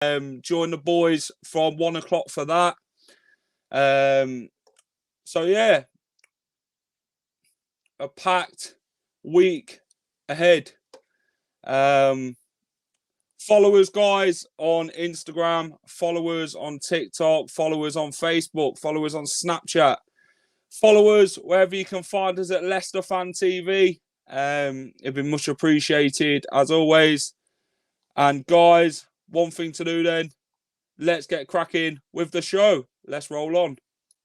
Join the boys from 1 o'clock for that. So yeah, a packed week ahead. Follow us, guys, on Instagram. Follow us on TikTok. Follow us on Facebook. Follow us on Snapchat. Follow us wherever you can find us at Leicester Fan TV. It'd be much appreciated, as always. And, guys, one thing to do then. Let's get cracking with the show. Let's roll on.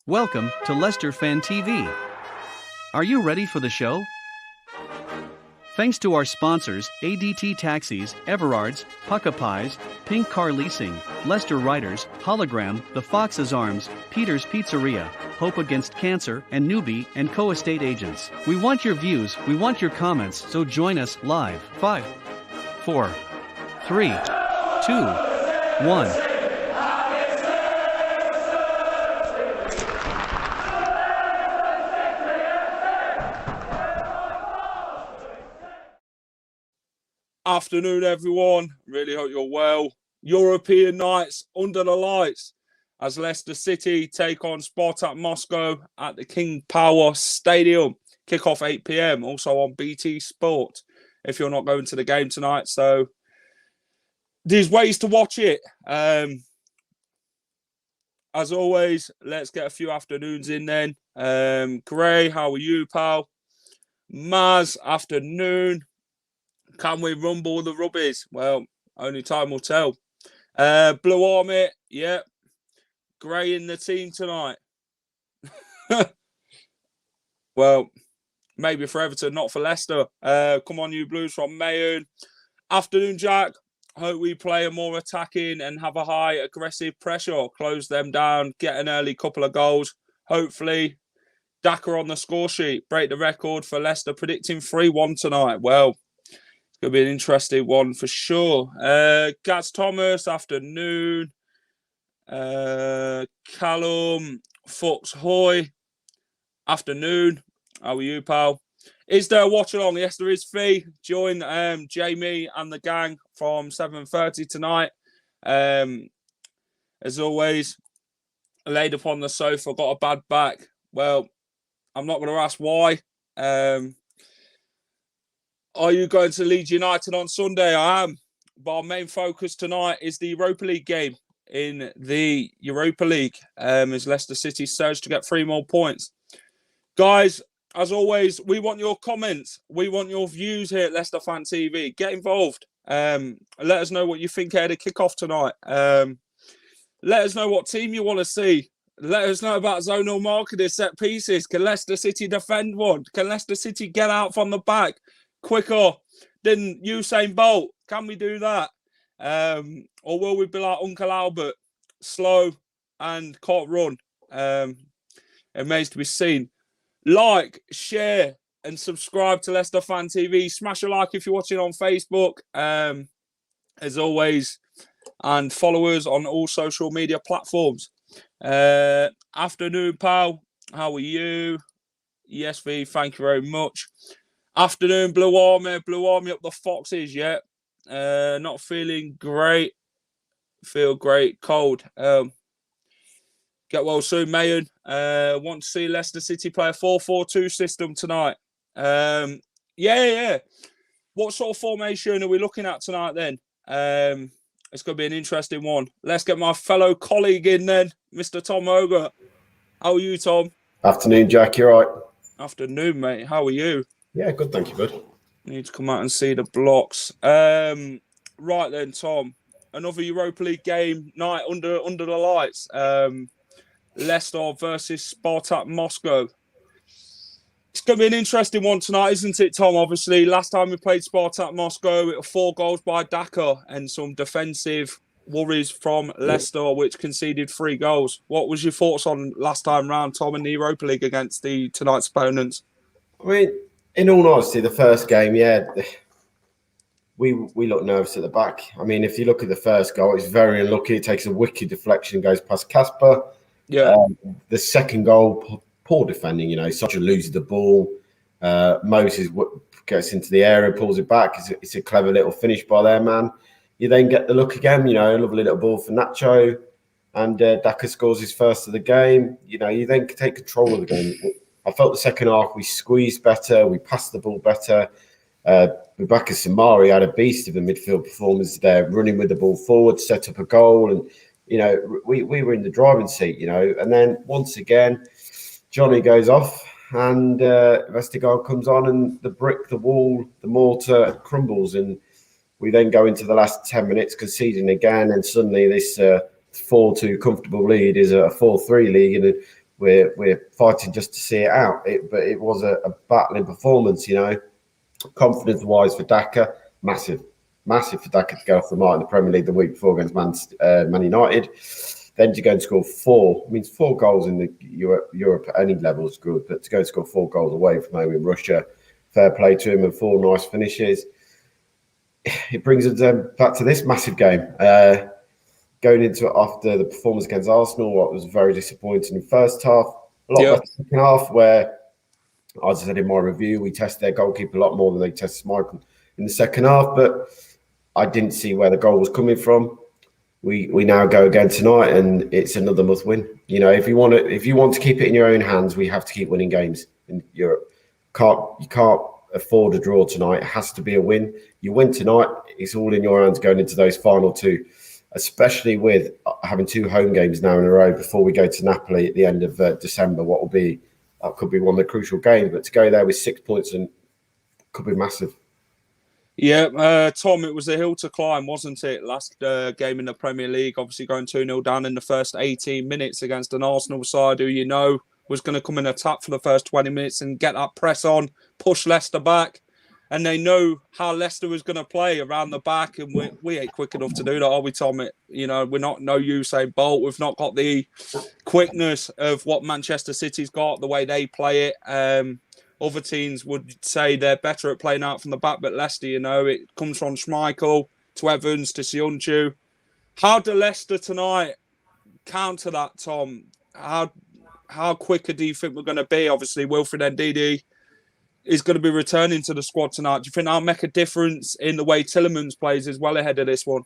Welcome to Leicester Fan TV. Are you ready for the show? Thanks to our sponsors, ADT Taxis, Everard's, Pucka Pies, Pink Car Leasing, Leicester Riders, Hologram, The Fox's Arms, Peter's Pizzeria, Hope Against Cancer, and Newbie and Co-Estate Agents. We want your views, we want your comments, so join us live. 5, 4, 3, 2, 1. Afternoon, everyone. Really hope you're well. European nights under the lights as Leicester City take on Spartak Moscow at the King Power Stadium. Kickoff 8 p.m. Also on BT Sport if you're not going to the game tonight. So there's ways to watch it. As always, let's get a few afternoons in then. Gray, how are you, pal? Maz, afternoon. Can we rumble the rubbies? Well, only time will tell. Blue Army, yeah. Gray in the team tonight. Well, maybe for Everton, not for Leicester. Come on, you Blues from Mayern. Afternoon, Jack. Hope we play a more attacking and have a high aggressive pressure. Close them down, get an early couple of goals. Hopefully, Dhaka on the score sheet. Break the record for Leicester, predicting 3-1 tonight. Well, going to be an interesting one for sure. Gaz Thomas, afternoon. Callum Fox Hoy, afternoon. How are you, pal? Is there a watch along? Yes, there is. Fee. Join Jamie and the gang from 7:30 tonight. As always, laid upon the sofa, got a bad back. Well, I'm not going to ask why. Are you going to Leeds United on Sunday? I am. But our main focus tonight is the Europa League game. In the Europa League, as Leicester City surge to get 3 more points. Guys, as always, we want your comments. We want your views here at Leicester Fan TV. Get involved. Let us know what you think ahead of kickoff tonight. Let us know what team you want to see. Let us know about zonal marketing, set pieces. Can Leicester City defend one? Can Leicester City get out from the back quicker than Usain Bolt? Can we do that? Or will we be like Uncle Albert, slow and can't run? It remains to be seen. Like, share, and subscribe to Leicester Fan TV. Smash a like if you're watching on Facebook, as always, and follow us on all social media platforms. Afternoon, pal. How are you? Yes, V, thank you very much. Afternoon, Blue Army. Blue Army up the Foxes, yeah. Not feeling great. Feel great. Cold. Get well soon, Mayern. Want to see Leicester City play a 4-4-2 system tonight. Yeah. What sort of formation are we looking at tonight then? It's going to be an interesting one. Let's get my fellow colleague in then, Mr. Tom Hoger. How are you, Tom? Afternoon, Jack. You all right? Afternoon, mate. How are you? Yeah, good. Thank you, bud. Need to come out and see the blocks. Right then, Tom. Another Europa League game night under the lights. Leicester versus Spartak Moscow. It's going to be an interesting one tonight, isn't it, Tom? Obviously, last time we played Spartak Moscow, it was 4 goals by Dhaka and some defensive worries from Leicester, which conceded 3 goals. What was your thoughts on last time round, Tom, in the Europa League against tonight's opponents? I mean, in all honesty, the first game, yeah, we look nervous at the back. I mean, if you look at the first goal, it's very unlucky. It takes a wicked deflection, goes past Kasper. Yeah. The second goal, poor defending. Such a loses the ball. Moses gets into the area, pulls it back. It's a clever little finish by their man. you then get the look again, a lovely little ball for Nacho, and Dhaka scores his first of the game. You then take control of the game. I felt the second half we squeezed better, we passed the ball better. Rebecca Samari had a beast of a midfield performance there, running with the ball forward, set up a goal, and we were in the driving seat. And then once again, Johnny goes off, and Vestergaard comes on, and the brick, the wall, the mortar crumbles, and we then go into the last 10 minutes conceding again, and suddenly this 4-2 comfortable lead is a 4-3 league, and we're fighting just to see it out. But it was a battling performance, confidence-wise for Dhaka, massive for Dhaka to go off the mark in the Premier League the week before against Man United. Then to go and score 4 goals in the Europe at any level is good, but to go and score 4 goals away from home in Russia, fair play to him, and 4 nice finishes. It brings us back to this massive game. Going into it after the performance against Arsenal, what was very disappointing in the first half, a lot better second half, where, as I said in my review, we tested their goalkeeper a lot more than they tested Michael in the second half, but I didn't see where the goal was coming from. We now go again tonight, and it's another must win. If you want to keep it in your own hands, we have to keep winning games in Europe. You can't afford a draw tonight. It has to be a win. You win tonight, it's all in your hands going into those final 2, especially with having 2 home games now in a row before we go to Napoli at the end of December. That could be one of the crucial games, but to go there with 6 points and could be massive. Yeah, Tom, it was a hill to climb, wasn't it? Last game in the Premier League, obviously going 2-0 down in the first 18 minutes against an Arsenal side who was going to come in attack for the first 20 minutes and get that press on, push Leicester back. And they know how Leicester was going to play around the back, and we ain't quick enough to do that, are we, Tom? We're not no Usain Bolt. We've not got the quickness of what Manchester City's got, the way they play it. Other teams would say they're better at playing out from the back, but Leicester, it comes from Schmeichel to Evans to Sionchu. How do Leicester tonight counter that, Tom? How quicker do you think we're going to be? Obviously, Wilfred Ndidi is going to be returning to the squad tonight. Do you think that'll make a difference in the way Tielemans plays as well ahead of this one?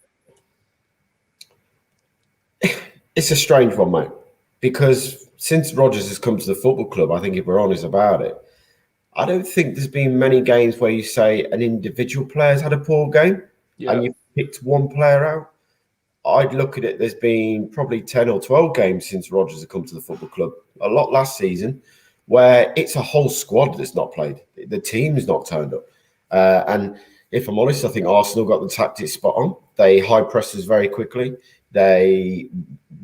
It's a strange one, mate, because since Rodgers has come to the football club, I think if we're honest about it, I don't think there's been many games where you say an individual player's had a poor game and you picked one player out. I'd look at it, there's been probably 10 or 12 games since Rodgers has come to the football club, a lot last season, where it's a whole squad that's not played. The team's not turned up. And if I'm honest, I think Arsenal got the tactics spot on. They high pressed us very quickly. They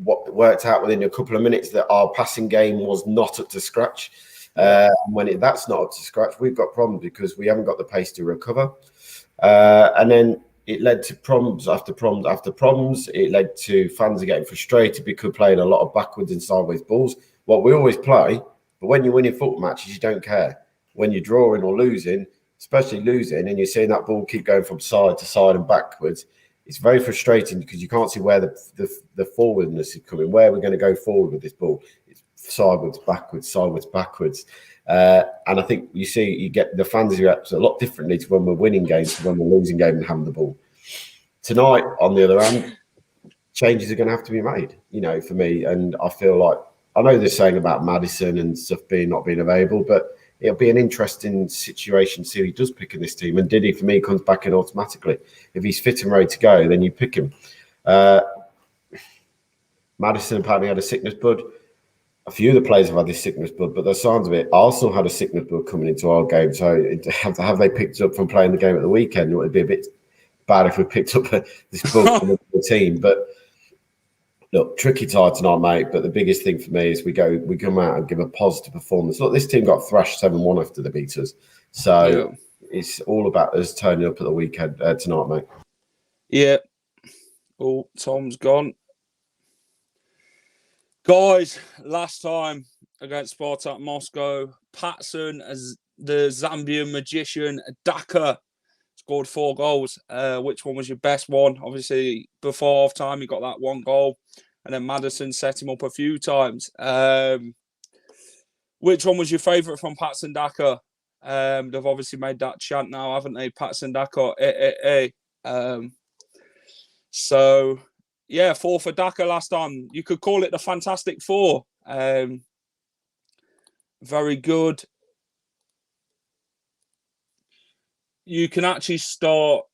worked out within a couple of minutes that our passing game was not up to scratch. When that's not up to scratch, we've got problems because we haven't got the pace to recover. And then it led to problems after problems after problems. It led to fans are getting frustrated because playing a lot of backwards and sideways balls. What we always play, but when you're winning football matches, you don't care. When you're drawing or losing, especially losing, and you're seeing that ball keep going from side to side and backwards, it's very frustrating because you can't see where the forwardness is coming, where we're going to go forward with this ball. It's sideways, backwards. And I think you get the fans react a lot differently to when we're winning games to when we're losing games and having the ball. Tonight, on the other hand, changes are going to have to be made, for me. And I feel like, I know they're saying about Maddison and stuff not being available, but it'll be an interesting situation to see who he does pick in this team. And Diddy, for me, comes back in automatically. If he's fit and ready to go, then you pick him. Maddison apparently had a sickness bug. A few of the players have had this sickness bug, but there's signs of it. Arsenal had a sickness bug coming into our game. So have they picked up from playing the game at the weekend? It would be a bit bad if we picked up this bug from the team. But look, tricky tie tonight, mate. But the biggest thing for me is we come out and give a positive performance. Look, this team got thrashed 7-1 after the beat us. So it's all about us turning up at the weekend tonight, mate. Yeah. Oh, Tom's gone. Guys, last time against Spartak Moscow, Patson, as the Zambian magician, Dhaka, scored 4 goals. Which one was your best one? Obviously, before half-time, he got that 1 goal. And then Maddison set him up a few times. Which one was your favourite from Patson Dhaka? They've obviously made that chant now, haven't they? Patson Dhaka, So, yeah, 4 for Dhaka last time. You could call it the Fantastic Four. Very good. You can actually start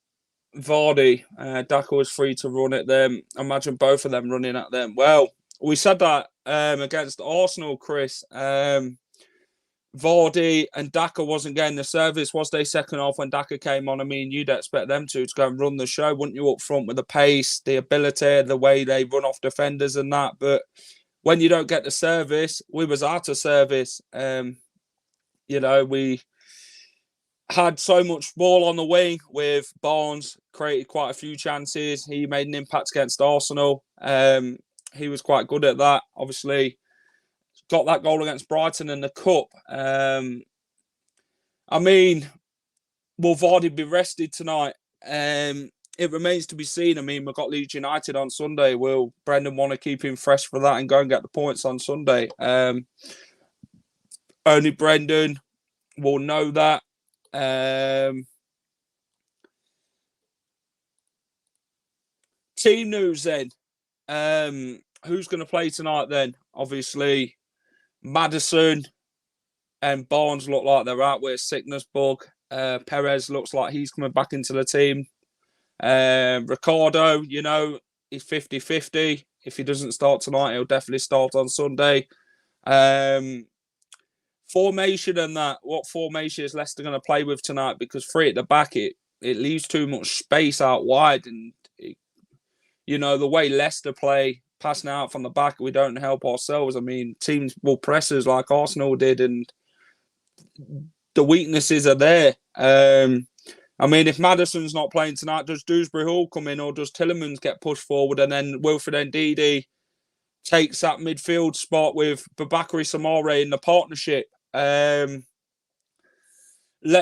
Vardy. Dhaka was free to run at them. Imagine both of them running at them. Well, we said that against Arsenal, Chris. Vardy and Dhaka wasn't getting the service, was they, second half when Dhaka came on? I mean, you'd expect them to go and run the show, wouldn't you, up front with the pace, the ability, the way they run off defenders and that. But when you don't get the service, we was out of service. We had so much ball on the wing with Barnes, created quite a few chances. He made an impact against Arsenal. He was quite good at that. Obviously, got that goal against Brighton in the Cup. Will Vardy be rested tonight? It remains to be seen. I mean, we've got Leeds United on Sunday. Will Brendan want to keep him fresh for that and go and get the points on Sunday? Only Brendan will know that. Team news then. Who's going to play tonight then? Obviously, Maddison and Barnes look like they're out with a sickness bug. Perez looks like he's coming back into the team. Ricardo, he's 50-50. If he doesn't start tonight, he'll definitely start on Sunday. Formation and that. What formation is Leicester going to play with tonight? Because 3 at the back, it leaves too much space out wide. And, the way Leicester play, passing out from the back, we don't help ourselves. I mean, teams will press us like Arsenal did, and the weaknesses are there. If Maddison's not playing tonight, does Dewsbury Hall come in, or does Tielemans get pushed forward, and then Wilfred Ndidi takes that midfield spot with Babakary Samare in the partnership? Let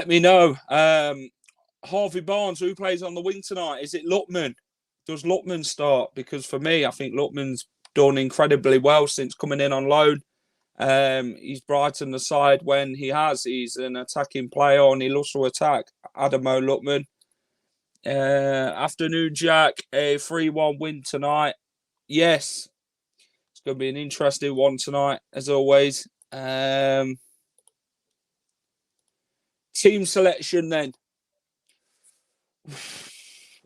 me know. Harvey Barnes, who plays on the wing tonight? Is it Lookman? Does Lookman start? Because for me, I think Lookman's done incredibly well since coming in on loan. He's brightened the side when he has. He's an attacking player and he loves to attack. Adamo Lookman. Afternoon, Jack. A 3-1 win tonight. Yes. It's going to be an interesting one tonight, as always. Team selection then.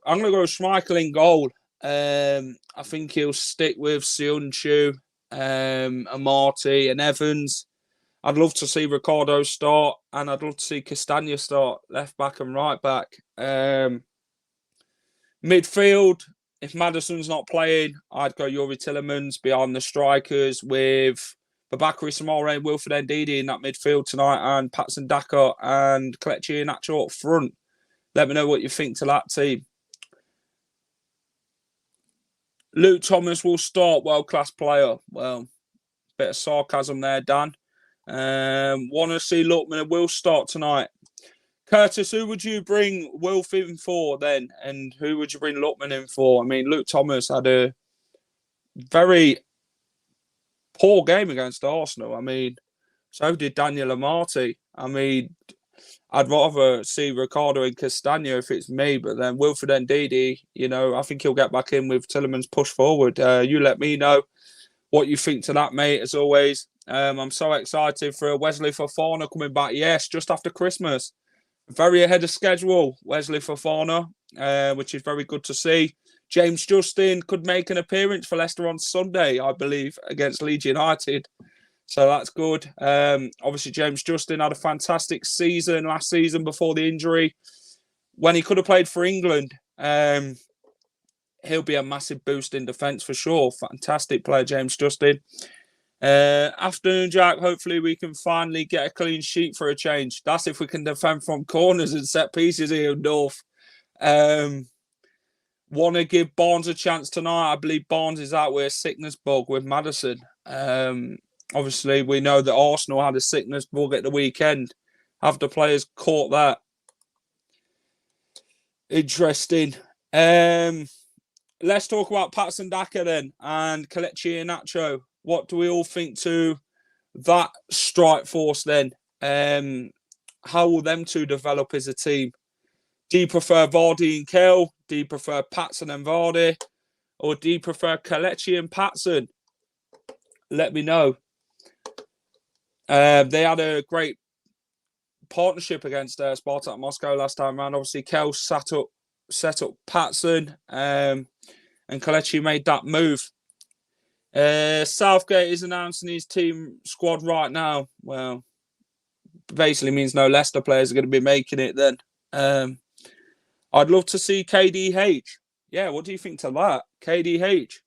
I'm going to go Schmeichel in goal. I think he'll stick with Sionchu, Amati and Evans. I'd love to see Ricardo start, and I'd love to see Castagna start, left back and right back. Midfield, if Maddison's not playing, I'd go Youri Tielemans behind the strikers with Babakary Samare and Wilfred Ndidi in that midfield tonight, and Maddison and Dhaka and Kelechi Iheanacho up front. Let me know what you think to that team. Luke Thomas will start, world-class player. Well, bit of sarcasm there, Dan. Want to see Lookman and Will start tonight. Curtis, who would you bring Wilf in for then? And who would you bring Lookman in for? I mean, Luke Thomas had a very poor game against Arsenal. I mean, so did Daniel Amati. I mean, I'd rather see Ricardo and Castagna if it's me, but then Wilfred Ndidi, I think he'll get back in with Tielemans push forward. You let me know what you think to that, mate, as always. I'm so excited for Wesley Fofana coming back. Yes, just after Christmas. Very ahead of schedule, Wesley Fofana, which is very good to see. James Justin could make an appearance for Leicester on Sunday, I believe, against Leeds United. So that's good. Obviously, James Justin had a fantastic season last season before the injury. When he could have played for England, he'll be a massive boost in defence for sure. Fantastic player, James Justin. Afternoon, Jack. Hopefully, we can finally get a clean sheet for a change. That's if we can defend from corners and set pieces here in North. Want to give Barnes a chance tonight. I believe Barnes is out with a sickness bug with Maddison. Obviously, we know that Arsenal had a sickness bug at the weekend. Have the players caught that? Interesting. Let's talk about Maddison and Dhaka then and Kelechi Iheanacho. What do we all think to that strike force then? How will them two develop as a team? Do you prefer Vardy and Kell? Do you prefer Patson and Vardy? Or do you prefer Kelechi and Patson? Let me know. They had a great partnership against Spartak Moscow last time around. Obviously, Kell set up Patson, and Kelechi made that move. Southgate is announcing his team squad right now. Well, basically means no Leicester players are going to be making it then. I'd love to see KDH. Yeah, what do you think to that? KDH.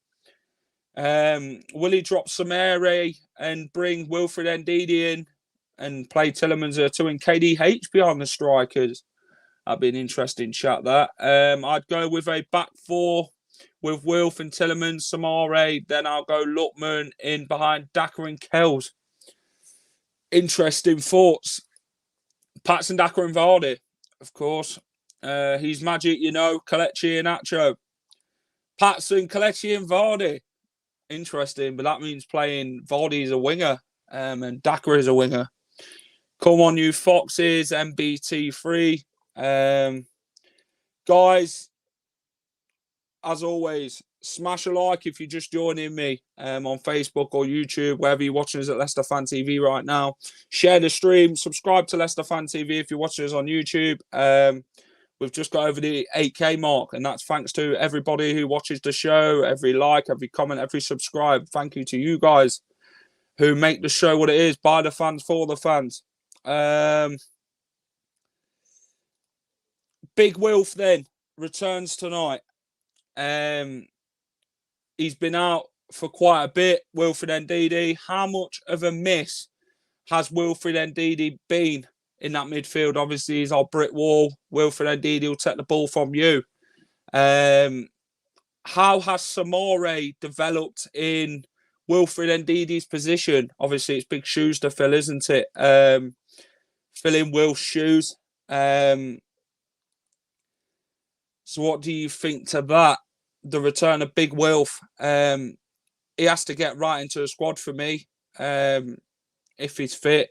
Will he drop Samere and bring Wilfred Ndidi in and play Tielemans two and KDH behind the strikers? That'd be an interesting chat, that. I'd go with a back four with Wilf and Tielemans, Samare. Then I'll go Lookman in behind Dhaka and Kells. Interesting thoughts. Patson, Dhaka and Vardy, of course. He's magic, you know. Kelechi and Acho. Patson, Kelechi and Vardy. Interesting, but that means playing Vardy as a winger and Dhaka as a winger. Come on, you Foxes, MBT3. Guys, as always, smash a like if you're just joining me on Facebook or YouTube, wherever you're watching us at Leicester Fan TV right now. Share the stream. Subscribe to Leicester Fan TV if you're watching us on YouTube. We've just got over the 8K mark, and that's thanks to everybody who watches the show, every like, every comment, every subscribe. Thank you to you guys who make the show what it is, by the fans, for the fans. Big Wilf then returns tonight. He's been out for quite a bit, Wilfred Ndidi. How much of a miss has Wilfred Ndidi been in that midfield? Obviously, he's our brick wall. Wilfred Ndidi will take the ball from you. How has Samore developed in Wilfred Ndidi's position? Obviously, it's big shoes to fill, isn't it? Filling Wilf's shoes. So what do you think to that? The return of Big Wilf. He has to get right into the squad for me if he's fit.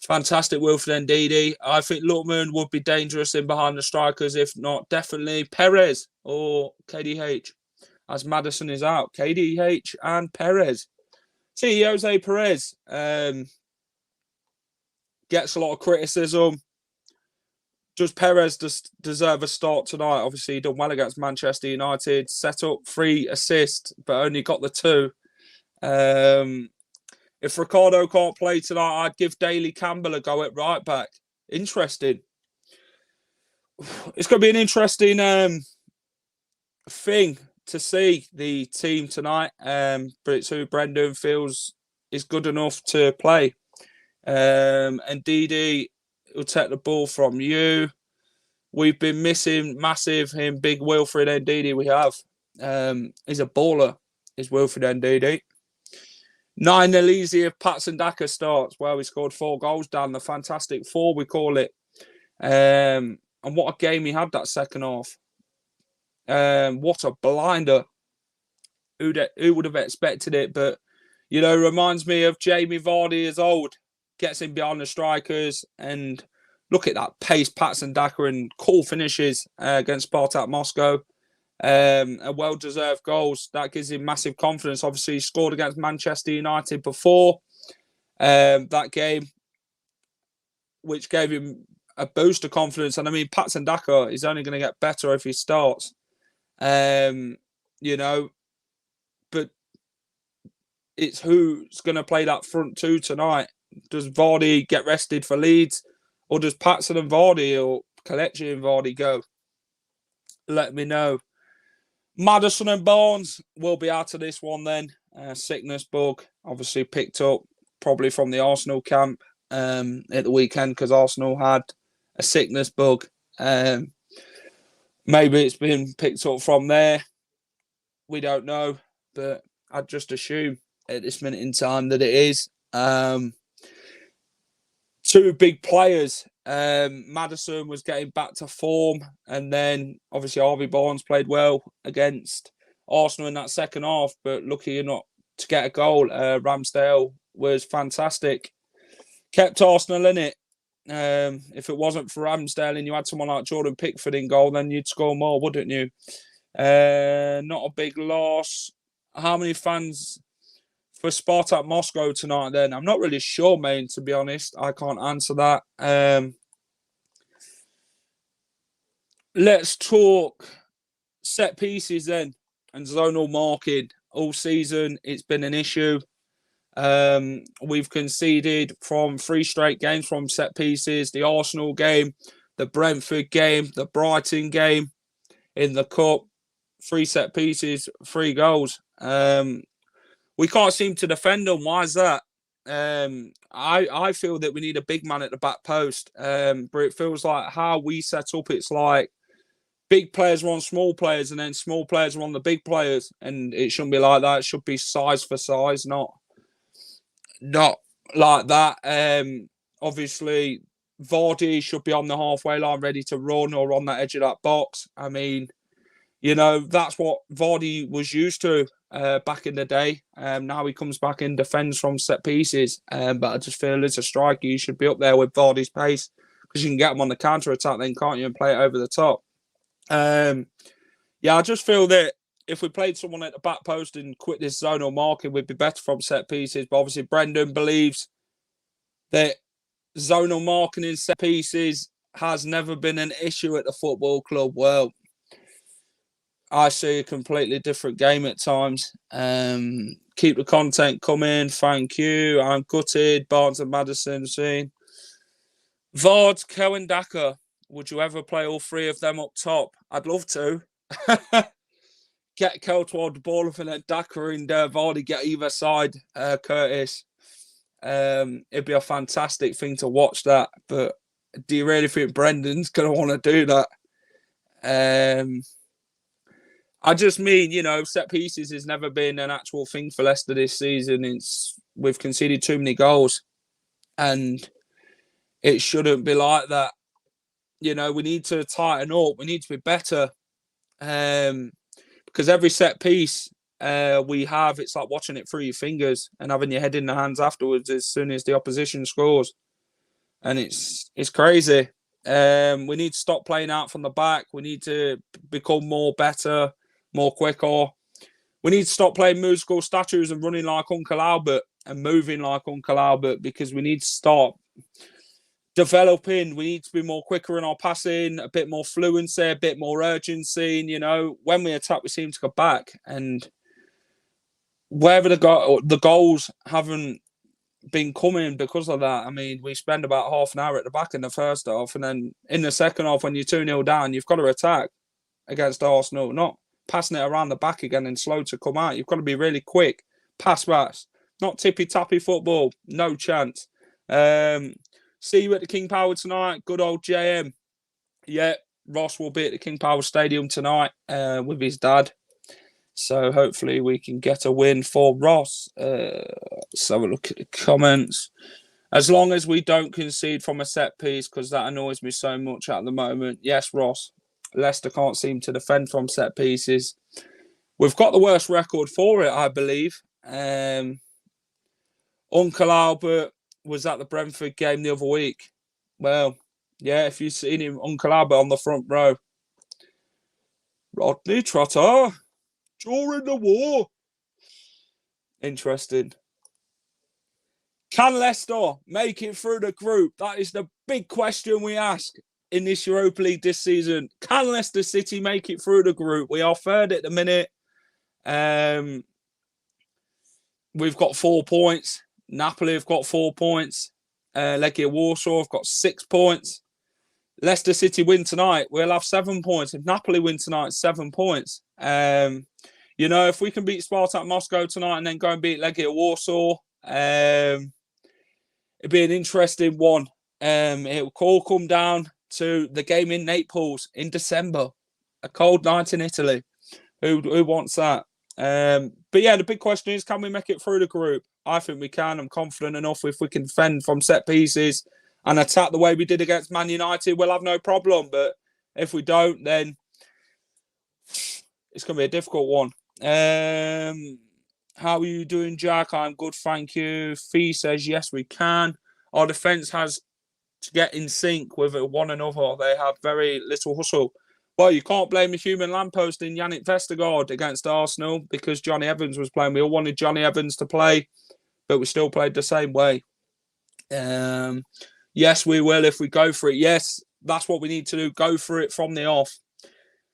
Fantastic Wilfred Ndidi. I think Lookman would be dangerous in behind the strikers. If not, definitely Perez or KDH, as Maddison is out. KDH and Perez. See, Jose Perez gets a lot of criticism. Does Perez deserve a start tonight? Obviously, he done well against Manchester United. Set up 3 assists, but only got the 2. If Ricardo can't play tonight, I'd give Daly Campbell a go at right back. Interesting. It's going to be an interesting thing to see the team tonight. But it's who Brendan feels is good enough to play. And Ndidi will take the ball from you. We've been missing massive him, Big Wilfred Ndidi. We have. He's a baller, is Wilfred Ndidi. 9-0 easy if Patson Dhaka starts. Well, he scored 4 goals down the Fantastic Four, we call it. And what a game he had that second half. What a blinder. Who would have expected it? But, you know, reminds me of Jamie Vardy as old. Gets in behind the strikers, and look at that pace, Patson Dhaka, and cool finishes against Spartak Moscow. A well-deserved goals. That gives him massive confidence. Obviously, he scored against Manchester United before that game, which gave him a boost of confidence. And I mean, Patson Dhaka is only going to get better if he starts. You know, but it's who's going to play that front two tonight. Does Vardy get rested for Leeds, or does Patson and Vardy or Kelechi and Vardy go? Let me know. Maddison and Barnes will be out of this one then. Sickness bug, obviously picked up probably from the Arsenal camp at the weekend, because Arsenal had a sickness bug. Maybe it's been picked up from there. We don't know, but I'd just assume at this minute in time that it is. 2 big players. Maddison was getting back to form, and then obviously Harvey Barnes played well against Arsenal in that second half, but lucky not to get a goal. Ramsdale was fantastic. Kept Arsenal in it. If it wasn't for Ramsdale and you had someone like Jordan Pickford in goal, then you'd score more, wouldn't you? Not a big loss. How many fans for Spartak Moscow tonight then? I'm not really sure, mate, to be honest. I can't answer that. Let's talk set pieces then and zonal marking. All season, it's been an issue. We've conceded from 3 straight games from set pieces. The Arsenal game, the Brentford game, the Brighton game in the Cup. 3 set pieces, 3 goals. We can't seem to defend them. Why is that? I feel that we need a big man at the back post. But it feels like how we set up, it's like big players are on small players and then small players are on the big players. And it shouldn't be like that. It should be size for size, not like that. Obviously, Vardy should be on the halfway line ready to run or on that edge of that box. I mean, you know, that's what Vardy was used to back in the day. Now he comes back and defends from set pieces. But I just feel as a striker, you should be up there with Vardy's pace because you can get him on the counter-attack then, can't you, and play it over the top. I just feel that if we played someone at the back post and quit this zonal marking, we'd be better from set pieces. But obviously, Brendan believes that zonal marking in set pieces has never been an issue at the football club. Well, I see a completely different game at times. Keep the content coming. Thank you. I'm gutted. Barnes and Maddison seen. Vardy, Cohen, Dhaka. Would you ever play all 3 of them up top? I'd love to. Get Kel toward the ball and then Dhaka and Vardy get either side, Curtis. It'd be a fantastic thing to watch that. But do you really think Brendan's going to want to do that? I just mean, you know, set pieces has never been an actual thing for Leicester this season. We've conceded too many goals. And it shouldn't be like that. You know, we need to tighten up. We need to be better. Because every set piece we have, it's like watching it through your fingers and having your head in the hands afterwards as soon as the opposition scores. And it's crazy. We need to stop playing out from the back. We need to become more better, more quicker. We need to stop playing musical statues and running like Uncle Albert and moving like Uncle Albert because we need to start developing. We need to be more quicker in our passing, a bit more fluency, a bit more urgency. And, you know, when we attack, we seem to go back. And wherever the goals haven't been coming because of that. I mean, we spend about half an hour at the back in the first half. And then in the second half, when you're 2-0 down, you've got to attack against Arsenal, not passing it around the back again and slow to come out. You've got to be really quick. Pass, not tippy-tappy football. No chance. See you at the King Power tonight. Good old JM. Yeah, Ross will be at the King Power Stadium tonight with his dad. So hopefully we can get a win for Ross. Let's have a look at the comments. As long as we don't concede from a set piece, because that annoys me so much at the moment. Yes, Ross. Leicester can't seem to defend from set pieces. We've got the worst record for it, I believe. Uncle Albert was at the Brentford game the other week. Well, yeah, if you've seen him, Uncle Albert on the front row. Rodney Trotter during the war. Interesting. Can Leicester make it through the group? That is the big question we ask in this Europa League this season. Can Leicester City make it through the group? We are third at the minute. We've got 4 points. Napoli have got 4 points. Legia Warsaw have got 6 points. Leicester City win tonight, we'll have 7 points. If Napoli win tonight, 7 points. You know, if we can beat Spartak Moscow tonight and then go and beat Legia Warsaw, it'd be an interesting one. It will all come down to the game in Naples in December. A cold night in Italy. Who wants that? But yeah, the big question is, can we make it through the group? I think we can. I'm confident enough if we can fend from set pieces and attack the way we did against Man United, we'll have no problem. But if we don't, then it's going to be a difficult one. How are you doing, Jack? I'm good, thank you. Fee says, yes, we can. Our defence has to get in sync with one another. They have very little hustle. Well, you can't blame a human lamppost in Yannick Vestergaard against Arsenal because Johnny Evans was playing. We all wanted Johnny Evans to play, but we still played the same way. Yes, we will if we go for it. Yes, that's what we need to do. Go for it from the off.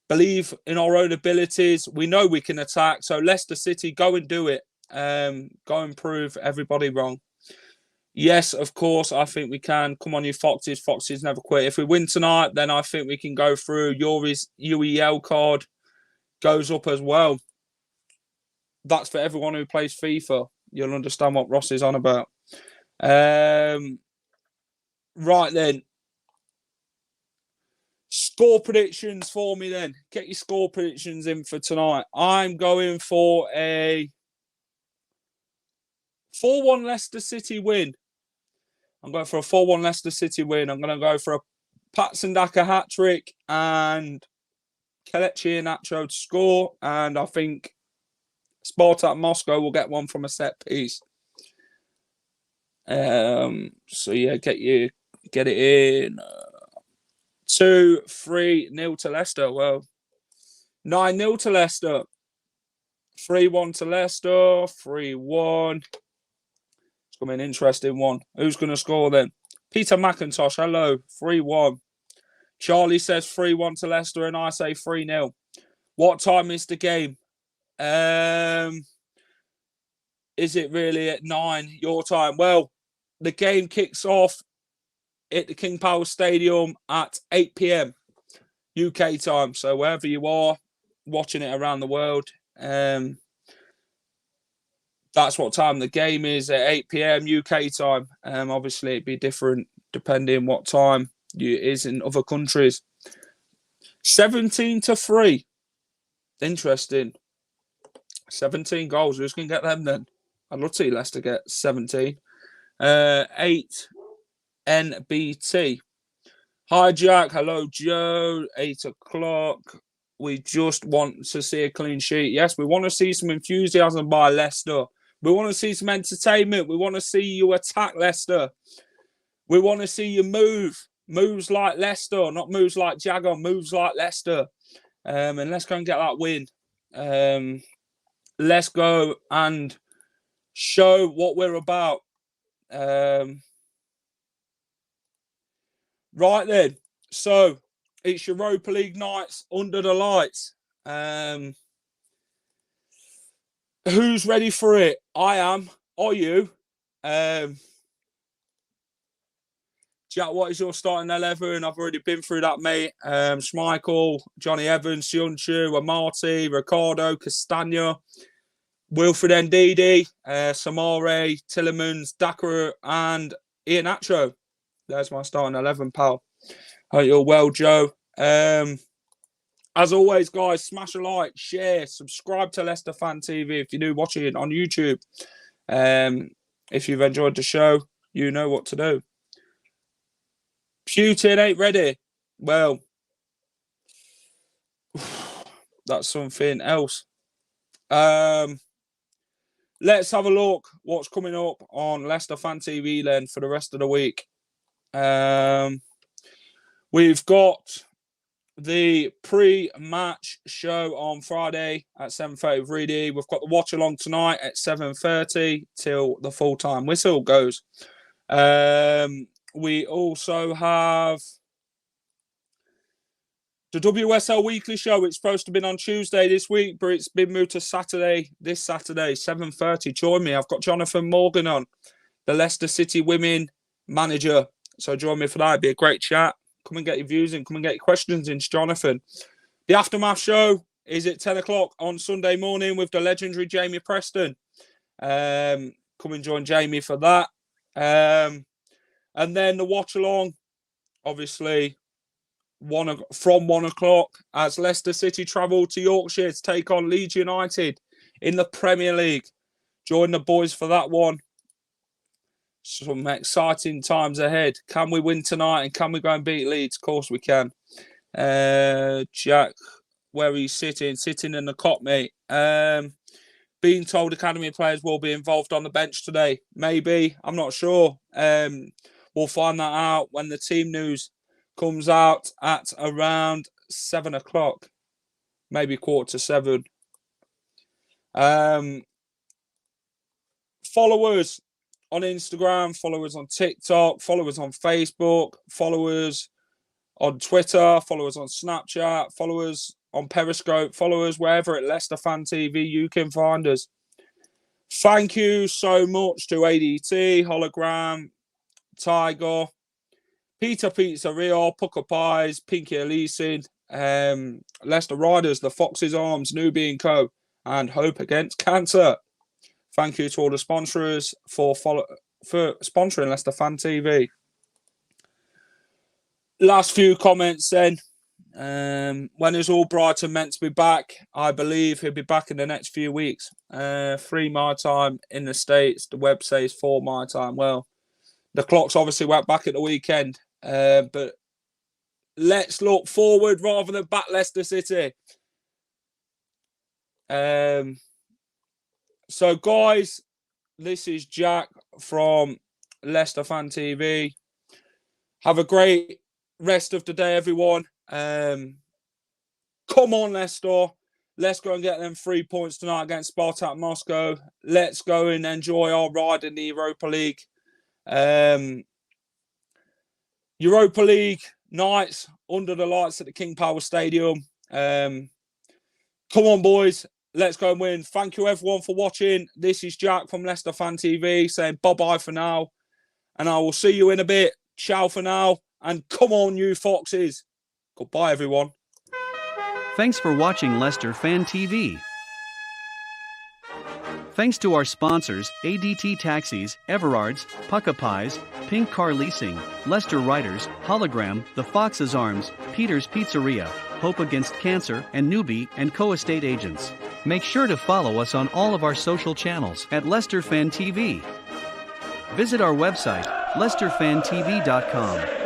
Believe in our own abilities. We know we can attack. So Leicester City, go and do it. Go and prove everybody wrong. Yes, of course, I think we can. Come on, you Foxes. Foxes never quit. If we win tonight, then I think we can go through. Yuri's UEL card goes up as well. That's for everyone who plays FIFA. You'll understand what Ross is on about. Right then. Score predictions for me then. Get your score predictions in for tonight. I'm going for a 4-1 Leicester City win. I'm going for a 4-1 Leicester City win. I'm going to go for a Maddison and Dhaka hat-trick and Kelechi Iheanacho to score. And I think Spartak Moscow will get one from a set piece. So yeah, get it in. 2-3-0 to Leicester. Well, 9-0 to Leicester. 3-1 to Leicester. 3-1. It's going to be an interesting one. Who's going to score then? Peter McIntosh, hello. 3-1. Charlie says 3-1 to Leicester and I say 3-0. What time is the game? Is it really at 9 your time? Well, the game kicks off at the King Power Stadium at 8 p.m. UK time. So wherever you are watching it around the world, that's what time the game is at 8 p.m. UK time. Obviously, it'd be different depending what time it is in other countries. 17-3. Interesting. 17 goals. Who's going to get them then? I'd love to see Leicester get 17. 8 NBT. Hi, Jack. Hello, Joe. 8 o'clock. We just want to see a clean sheet. Yes, we want to see some enthusiasm by Leicester. We want to see some entertainment. We want to see you attack Leicester. We want to see you move. Moves like Leicester, not moves like Jagger, moves like Leicester. And let's go and get that win. Let's go and show what we're about. Right then. So, it's Europa League nights under the lights. Who's ready for it? I am. Are you? Jack, what is your starting 11? I've already been through that, mate. Schmeichel, Johnny Evans, Yunchu, Amati, Ricardo, Castagna, Wilfred Ndidi, Samare, Tillemans, Dhaka, and Iheanacho. There's my starting 11, pal. Hope you're well, Joe. As always, guys, smash a like, share, subscribe to Leicester Fan TV if you're new watching it on YouTube. If you've enjoyed the show, you know what to do. Putin ain't ready. Well, that's something else. Let's have a look what's coming up on Leicester Fan TV then for the rest of the week. We've got the pre-match show on Friday at 7:30 with Reedy. We've got the watch-along tonight at 7:30 till the full-time whistle goes. We also have the WSL Weekly Show. It's supposed to have been on Tuesday this week, but it's been moved to Saturday, this Saturday, 7:30. Join me. I've got Jonathan Morgan on, the Leicester City women manager. So join me for that. It'd be a great chat. Come and get your views in. Come and get your questions in, Jonathan. The Aftermath Show is at 10 o'clock on Sunday morning with the legendary Jamie Preston. Come and join Jamie for that. And then the watch-along, obviously, from 1 o'clock as Leicester City travel to Yorkshire to take on Leeds United in the Premier League. Join the boys for that one. Some exciting times ahead. Can we win tonight and can we go and beat Leeds? Of course we can. Jack, where are you sitting? Sitting in the cot, mate. Being told academy players will be involved on the bench today. Maybe. I'm not sure. we'll find that out when the team news comes out at around 7 o'clock, maybe 6:45. Follow us on Instagram, follow us on TikTok, follow us on Facebook, follow us on Twitter, follow us on Snapchat, follow us on Periscope, follow us wherever at Leicester Fan TV you can find us. Thank you so much to ADT, Hologram, Tiger, Peter Pizzeria, Pucker Pies, Pinky Leasing, Leicester Riders, the Fox's Arms, Newbie & Co, and Hope Against Cancer. Thank you to all the sponsors for sponsoring Leicester Fan TV. Last few comments then. When is Albrighton meant to be back? I believe he'll be back in the next few weeks. 3 my time in the States. The web says 4 my time. Well, the clocks obviously went back at the weekend. But let's look forward rather than back Leicester City. So, guys, this is Jack from Leicester Fan TV. Have a great rest of the day, everyone. Come on, Leicester. Let's go and get them 3 points tonight against Spartak Moscow. Let's go and enjoy our ride in the Europa League. Europa League nights under the lights at the King Power Stadium. Come on, boys. Let's go and win. Thank you, everyone, for watching. This is Jack from Leicester Fan TV saying bye-bye for now. And I will see you in a bit. Ciao for now. And come on, you Foxes. Goodbye, everyone. Thanks for watching Leicester Fan TV. Thanks to our sponsors, ADT Taxis, Everards, Pucka Pies, Pink Car Leasing, Leicester Riders, Hologram, The Fox's Arms, Peter's Pizzeria, Hope Against Cancer, and Newbie & Co Estate Agents. Make sure to follow us on all of our social channels at Leicester Fan TV. Visit our website, leicesterfantv.com.